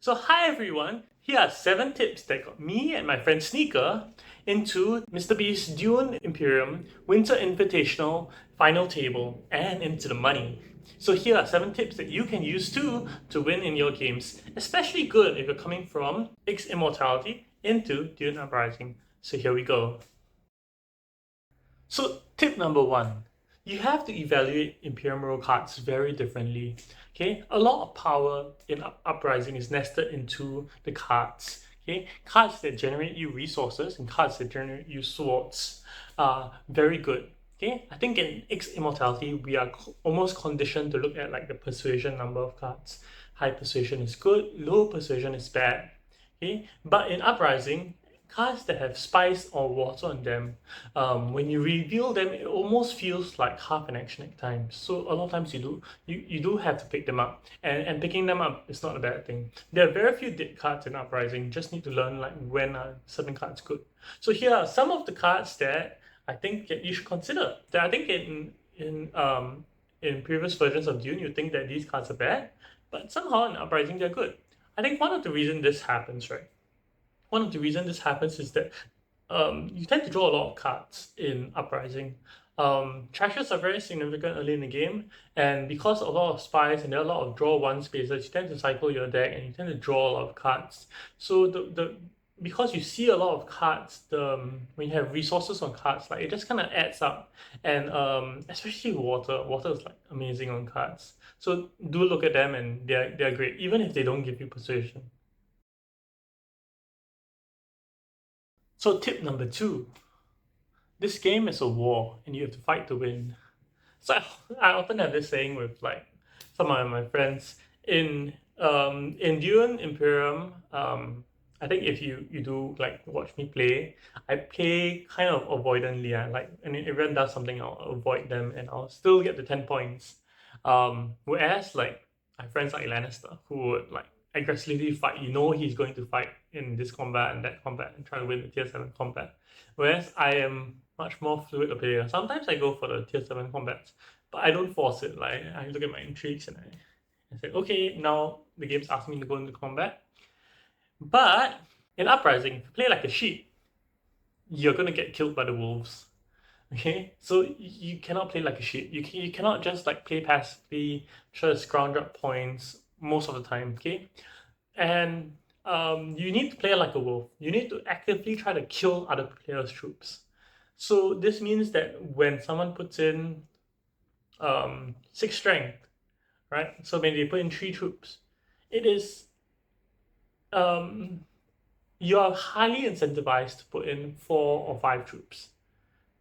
So hi everyone, here are 7 tips that got me and my friend Sneaker into MrBeast's Dune Imperium Winter Invitational Final Table and into the money. So here are 7 tips that you can use too to win in your games, especially good if you're coming from X Immortality into Dune Uprising. So here we go. So tip number 1, you have to evaluate Imperium Roll cards very differently. Okay, a lot of power in Uprising is nested into the cards. Okay, cards that generate you resources and cards that generate you swords are very good. Okay, I think in X Immortality we are almost conditioned to look at like the persuasion number of cards. High persuasion is good, low persuasion is bad. Okay, but in Uprising, cards that have spice or water on them, when you reveal them, it almost feels like half an action at times. So a lot of times you do have to pick them up, and picking them up is not a bad thing. There are very few dead cards in Uprising. Just need to learn like when are certain cards good. So here are some of the cards that I think that you should consider. That I think in previous versions of Dune, you think that these cards are bad, but somehow in Uprising they're good. I think one of the reasons this happens, right? One of the reasons this happens is that you tend to draw a lot of cards in Uprising. Trashes are very significant early in the game, and because a lot of spies and there are a lot of draw one spaces, you tend to cycle your deck and you tend to draw a lot of cards. So the because you see a lot of cards, when you have resources on cards, like it just kind of adds up. And especially water is like amazing on cards. So do look at them, and they're great, even if they don't give you persuasion. So tip number 2, this game is a war and you have to fight to win. So I often have this saying with like some of my friends in Dune Imperium. I think if you do like watch me play, I play kind of avoidantly. Like, and if everyone does something, I'll avoid them and I'll still get the 10 points. Whereas like my friends like Lannister who would like aggressively fight. You know he's going to fight in this combat and that combat and try to win the tier 7 combat. Whereas I am much more fluid a player. Sometimes I go for the tier 7 combats, but I don't force it. Like I look at my intrigues and I say, okay, now the game's asking me to go into combat. But in Uprising, if you play like a sheep, you're gonna get killed by the wolves. Okay, so you cannot play like a sheep. You cannot just like play passively, try to scrounge up points most of the time. Okay, and you need to play like a wolf. You need to actively try to kill other players' troops. So this means that when someone puts in 6 strength, right? So when they put in 3 troops, it is you are highly incentivized to put in 4 or 5 troops,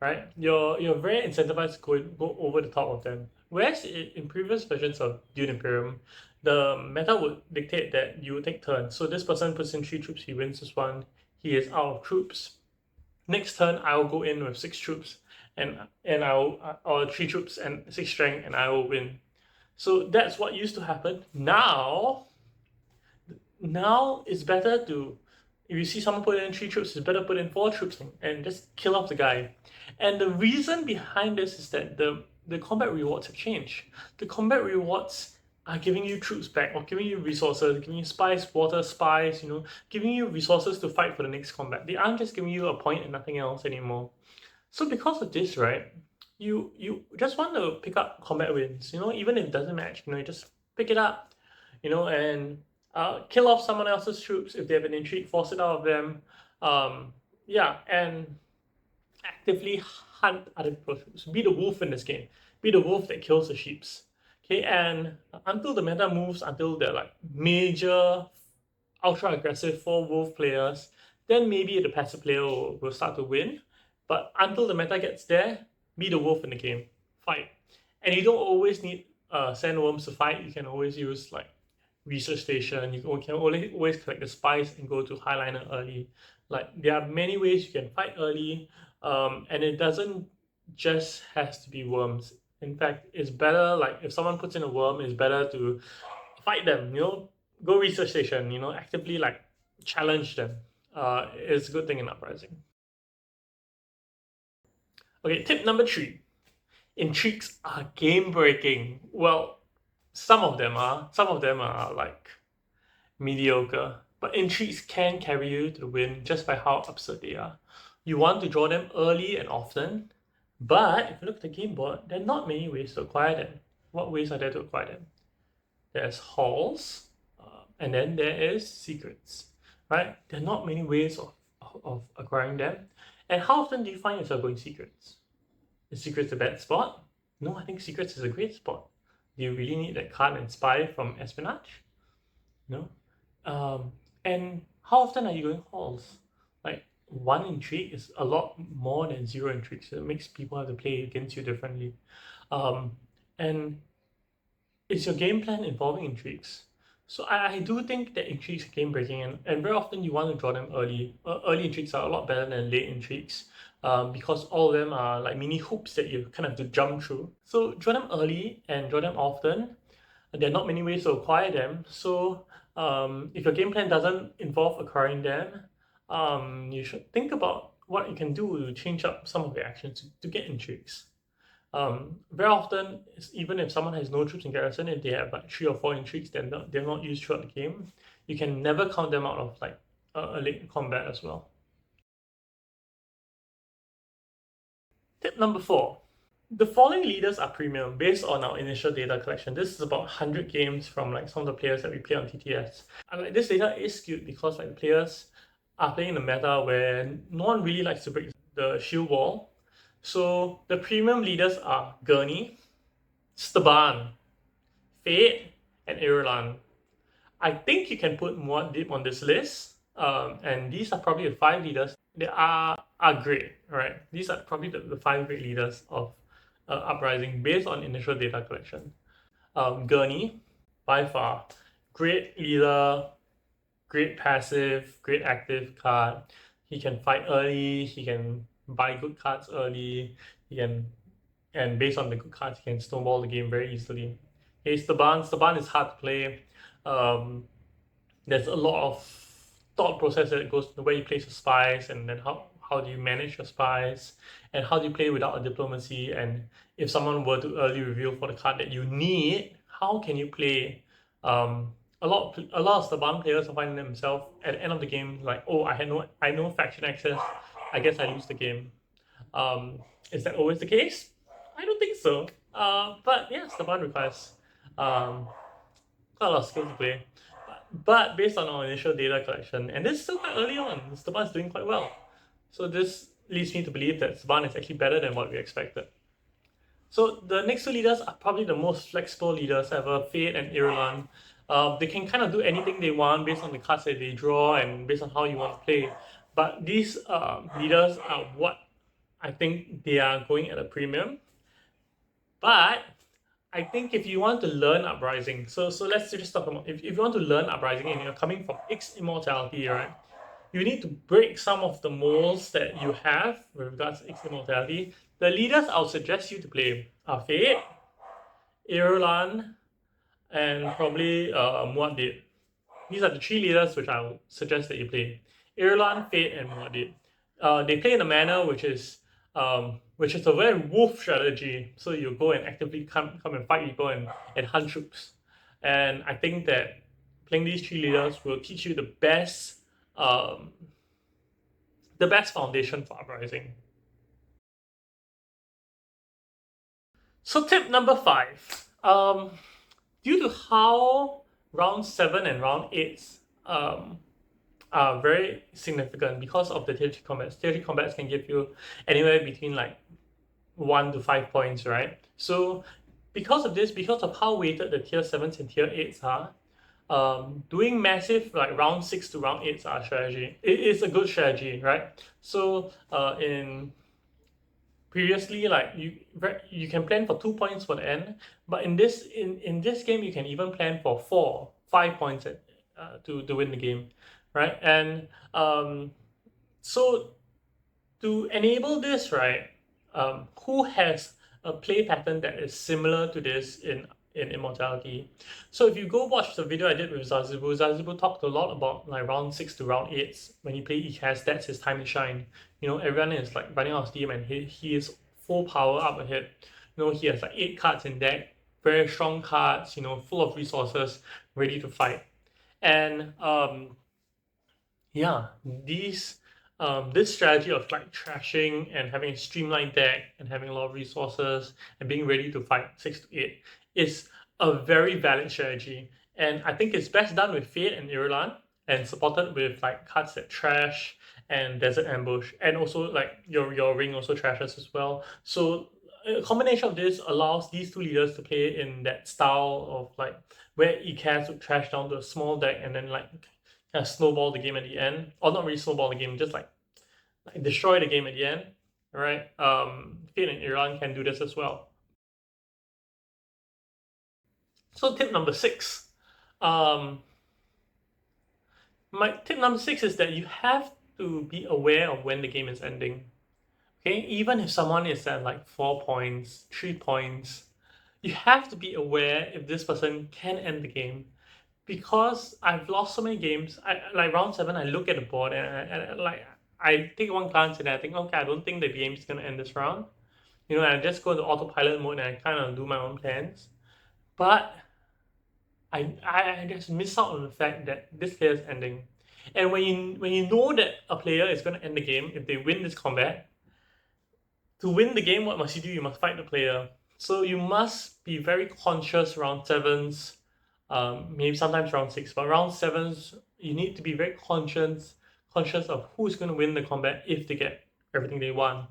right? You're very incentivized to go over the top of them. Whereas in previous versions of Dune Imperium, the meta would dictate that you would take turns. So this person puts in 3 troops, he wins this one, he is out of troops. Next turn, I will go in with 6 troops, and I'll or 3 troops and 6 strength, and I will win. So that's what used to happen. Now it's better to, if you see someone put in 3 troops, it's better put in 4 troops and just kill off the guy. And the reason behind this is that the combat rewards have changed. The combat rewards are giving you troops back, or giving you resources, giving you spice, water, spice, giving you resources to fight for the next combat. They aren't just giving you a point and nothing else anymore. So because of this, right, you just want to pick up combat wins, even if it doesn't match, you just pick it up, and kill off someone else's troops if they have an intrigue, force it out of them. Yeah, and actively hunt other people's troops. Be the wolf in this game. Be the wolf that kills the sheeps. Okay, and until the meta moves, until they're like major, ultra aggressive 4 wolf players, then maybe the passive player will start to win. But until the meta gets there, be the wolf in the game. Fight. And you don't always need sandworms to fight. You can always use like research station. You can always collect the spice and go to highliner early. Like there are many ways you can fight early, and it doesn't just has to be worms. In fact, it's better like if someone puts in a worm, it's better to fight them. Go research station. Actively like challenge them. It's a good thing in Uprising. Okay, tip number 3. Intrigues are game breaking. Well, some of them are. Some of them are like mediocre. But intrigues can carry you to the win just by how absurd they are. You want to draw them early and often, but if you look at the game board, there are not many ways to acquire them. What ways are there to acquire them? There's halls, and then there is secrets, right? There are not many ways of acquiring them. And how often do you find yourself going secrets? Is secrets a bad spot? No, I think secrets is a great spot. Do you really need that card and spy from espionage? No. And how often are you going halls? Like, one intrigue is a lot more than zero intrigue, so it makes people have to play against you differently. And is your game plan involving intrigues? So I do think that intrigues are game breaking, and very often you want to draw them early. Early intrigues are a lot better than late intrigues, because all of them are like mini hoops that you kind of have to jump through. So draw them early and draw them often. There are not many ways to acquire them. So if your game plan doesn't involve acquiring them, you should think about what you can do to change up some of the actions to get intrigues. Very often, even if someone has no troops in garrison, if they have like 3 or 4 intrigues, then they're not used throughout the game, you can never count them out of like a late combat as well. Tip number 4. The following leaders are premium based on our initial data collection. This is about 100 games from like some of the players that we play on TTS. And like this data is skewed because like the players are playing in a meta where no one really likes to break the shield wall. So the premium leaders are Gurney, Staban, Fade, and Irulan. I think you can put Muad'Dib on this list, and these are probably the 5 leaders that are great, right? These are probably the 5 great leaders of Uprising based on initial data collection. Gurney, by far, great leader, great passive, great active card. He can fight early, he can buy good cards early, and based on the good cards, he can snowball the game very easily. Okay, Staban is hard to play. There's a lot of thought process that goes into where you place your spies, and then how do you manage your spies, and how do you play without a diplomacy, and if someone were to early reveal for the card that you need, how can you play? A lot of Staban players are finding themselves at the end of the game like, oh, I no faction access, I guess I lose the game. Is that always the case? I don't think so. But yeah, Staban requires quite a lot of skill to play. But based on our initial data collection, and this is still quite early on, Staban is doing quite well. So this leads me to believe that Staban is actually better than what we expected. So the next 2 leaders are probably the most flexible leaders ever, Fade and Irulan. They can kind of do anything they want based on the cards that they draw and based on how you want to play. But these leaders are what I think they are going at a premium. But I think if you want to learn Uprising, so let's just talk about, if you want to learn Uprising and you're coming from X Immortality, right? You need to break some of the molds that you have with regards to X Immortality. The leaders I'll suggest you to play are Fade, Irulan, and probably Muad'Dib. These are the 3 leaders which I would suggest that you play. Irulan, Fade, and Muad'Dib. They play in a manner which is a very wolf strategy. So you go and actively come and fight people and hunt troops. And I think that playing these 3 leaders will teach you the best foundation for Uprising. So tip number 5. Due to how round 7 and round 8 are very significant because of the tier 3 combats. Tier 3 combats can give you anywhere between like 1 to 5 points, right? So because of this, because of how weighted the tier 7s and tier 8s are, doing massive like round 6 to round 8s are strategy. It is a good strategy, right? So in previously, like you can plan for 2 points for the end, but in this game you can even plan for 4-5 points to win the game, right? And so to enable this, right, who has a play pattern that is similar to this in Immortality? So if you go watch the video I did with Zazibu talked a lot about like round 6 to round 8 when you play ECAS, that's his time to shine. You know, everyone is like running out of steam and he is full power up ahead. You know, he has like 8 cards in deck, very strong cards, you know, full of resources, ready to fight. And yeah, this strategy of like trashing and having a streamlined deck and having a lot of resources and being ready to fight 6 to 8 is a very valid strategy. And I think it's best done with Fate and Irulan and supported with like cards that trash and Desert Ambush, and also like your ring also trashes as well. So a combination of this allows these two leaders to play in that style of like where ECAS would trash down to a small deck and then like kind of snowball the game at the end, or not really snowball the game, just like destroy the game at the end. All right, Fate and Iran can do this as well. So tip number 6, um, my tip number 6 is that you have to be aware of when the game is ending. Okay, even if someone is at like 4 points, 3 points, you have to be aware if this person can end the game, because I've lost so many games. I like round 7. I look at the board and like I take one glance and I think, okay, I don't think the game's gonna end this round. You know, I just go into autopilot mode and I kind of do my own plans. But I just miss out on the fact that this player is ending. And when you know that a player is gonna end the game if they win this combat, to win the game, what must you do? You must fight the player. So you must be very conscious round 7s, maybe sometimes round 6, but round 7s, you need to be very conscious of who's going to win the combat if they get everything they want.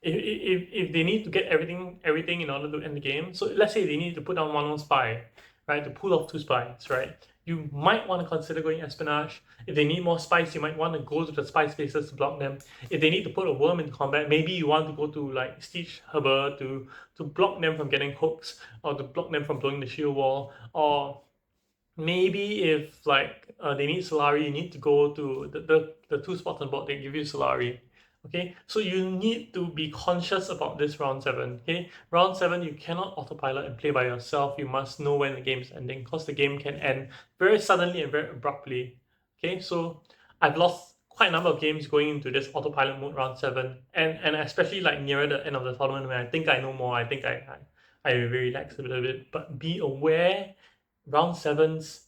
If they need to get everything in order to end the game, so let's say they need to put down one spy, right, to pull off 2 spies, right? You might want to consider going espionage. If they need more spies, you might want to go to the spy spaces to block them. If they need to put a worm into combat, maybe you want to go to like Stitch Herber to block them from getting hooks, or to block them from blowing the shield wall, or maybe if like they need Solari, you need to go to the 2 spots on board that give you Solari. Okay, so you need to be conscious about this round 7. Okay, round 7 you cannot autopilot and play by yourself. You must know when the game is ending, because the game can end very suddenly and very abruptly. Okay, so I've lost quite a number of games going into this autopilot mode round 7, and especially like nearer the end of the tournament when I think I know more. I think I relax a little bit, but be aware round 7s,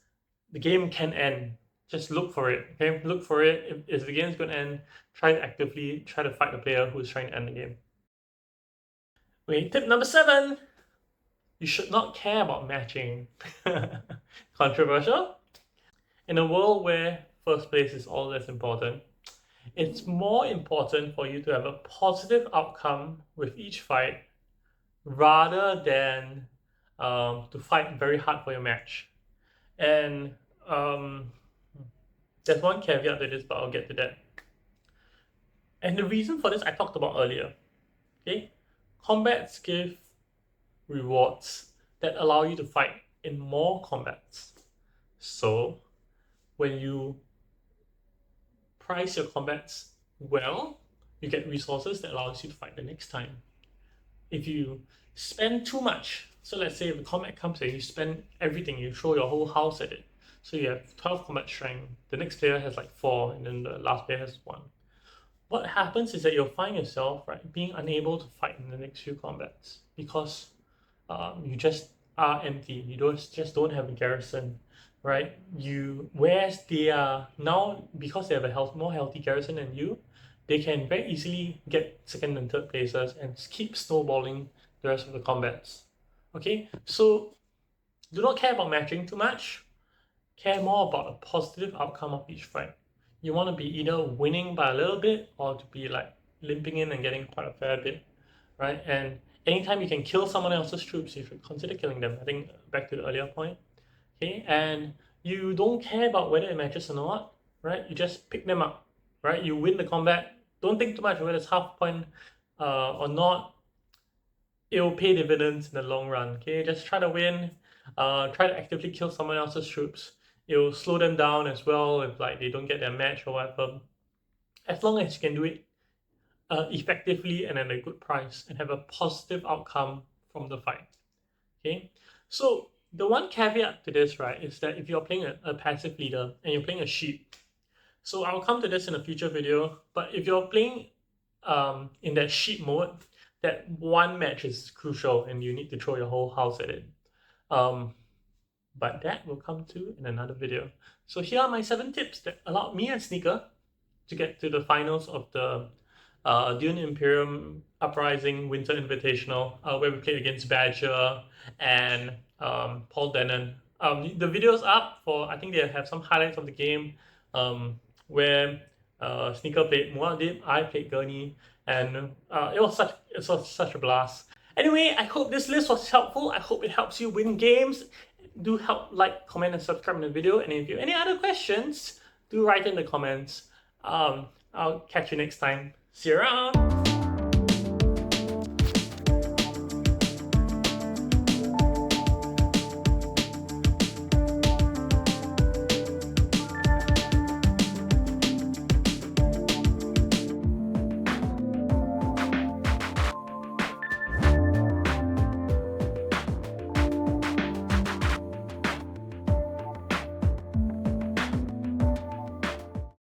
the game can end. Just look for it. Okay, look for it. If the game's going to end, try to actively try to fight the player who's trying to end the game. Okay, tip number 7. You should not care about matching. Controversial? In a world where first place is all that's important, it's more important for you to have a positive outcome with each fight rather than to fight very hard for your match. And there's one caveat to this, but I'll get to that. And the reason for this I talked about earlier. Okay? Combats give rewards that allow you to fight in more combats. So when you price your combats well, you get resources that allows you to fight the next time. If you spend too much, so let's say if the combat comes and you spend everything, you throw your whole house at it. So you have 12 combat strength, the next player has like 4, and then the last player has 1. What happens is that you'll find yourself, right, being unable to fight in the next few combats because you just are empty. You just don't have a garrison, right? Whereas they are now, because they have a more healthy garrison than you, they can very easily get second and third places and keep snowballing the rest of the combats. Okay, so do not care about matching too much. Care more about a positive outcome of each fight. You want to be either winning by a little bit or to be like limping in and getting quite a fair bit, right? And anytime you can kill someone else's troops, you should consider killing them. I think back to the earlier point. Okay, and you don't care about whether it matches or not, right? You just pick them up, right? You win the combat. Don't think too much whether it's half point or not. It will pay dividends in the long run. Okay, just try to win. Try to actively kill someone else's troops. It will slow them down as well if like they don't get their match or whatever. As long as you can do it effectively and at a good price and have a positive outcome from the fight. Okay, so the one caveat to this, right, is that if you're playing a passive leader and you're playing a sheep, so I'll come to this in a future video, but if you're playing in that sheep mode, that one match is crucial and you need to throw your whole house at it. but that will come to in another video. So here are my 7 tips that allowed me and Sneaker to get to the finals of the Dune Imperium Uprising Winter Invitational, where we played against Badger and Paul Denon. The video's up for, I think they have some highlights of the game, where Sneaker played Muad'Dib, I played Gurney, and it was such a blast. Anyway, I hope this list was helpful. I hope it helps you win games. Do help like, comment, and subscribe in the video. And if you have any other questions, do write in the comments. I'll catch you next time. See you around!